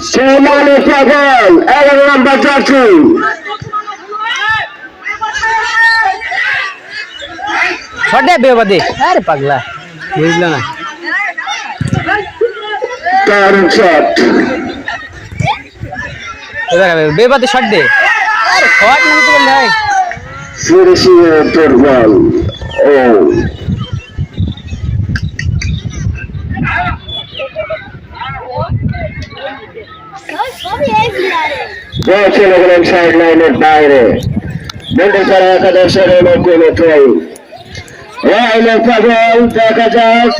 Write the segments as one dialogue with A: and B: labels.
A: Semane Pagal, 11 number Jackie.
B: छोटे बेवदे अरे पगला बुझला ना
A: Turn shot.
B: बेवदे शॉट दे अरे शॉट नहीं तो ले
A: Finishing interval. Oh. Ball চলে গেলেন সাইড লাইনের বাইরে বন্ধের করা একাদশের অনুকূলে ট্রাই রাইলে পাগল দেখা যাক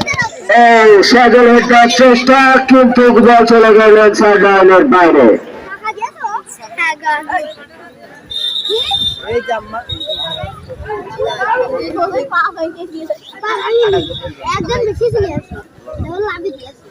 A: ও সজল হওয়ার চেষ্টা কিন্তু বল চলে গেলেন সাইড লাইনের বাইরে
C: একজন বেশি চলে আসে লাভি দিয়েছে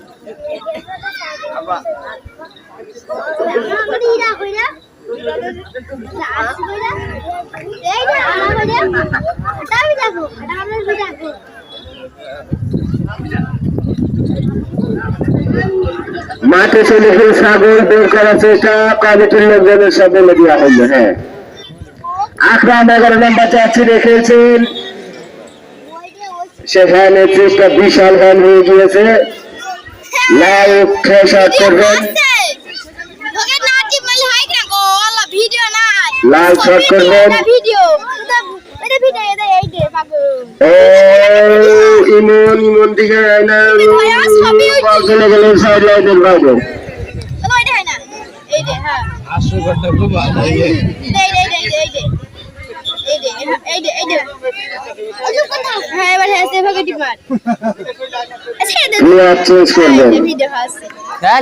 A: মাঠে চলে গিয়ে সাগর বের করার চেষ্টা কমিটির লোকজনের সাথে দেওয়া হলো হ্যাঁ আকরাম 11 নাম্বার চাচ্ছি রেখেছেন সেখানে চেষ্টা বিশাল রান হয়ে গিয়েছে লাইভ শট করবেন লাইভ শট করবেন ইমন দিকে চলে গেলেন সাইড লাইনের বাইরে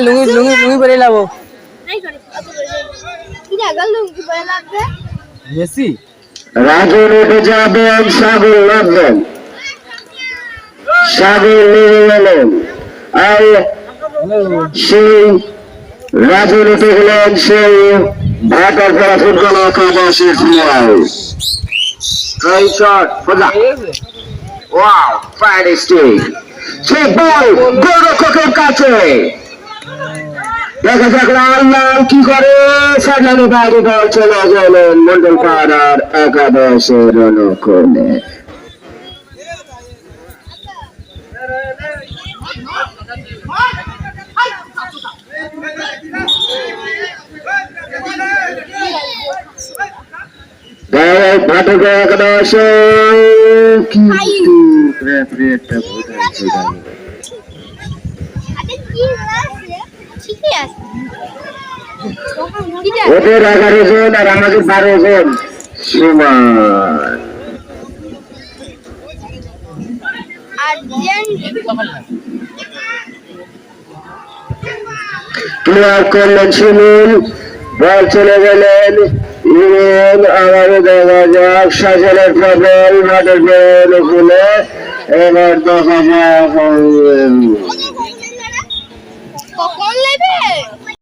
B: लुंगी परे लाबो মেসি
A: রাজু উঠে যাবেন সাগর লাগবেন সাগর লেগে গেলেন আর সেই রাজু উঠে গেলেন সেই ভাটার পরা ফুটবল একাদশের প্লেয়ার ট্রাই শট ফজা ওয়াও ফাইনিস্টিক সেই বল গোলরক্ষকের কাছে দেখা যাক আল্লাহ কি করে সাজানো বাইরে বল চলে গেলেন মন্ডল পাড়ার একাদশের অনুকূলে ভাটক একাদশ কিন্তু রেফারিটা বোঝাচ্ছে ওদের 11 জন আর আমাদের 12 জন সমান ক্লিয়ার করলেন সুনীল বল চলে গেলেন ইমন আমাদের দেখা যাক সাজলের প্রবল মাঠের বের খুলে এবার দেখা যাক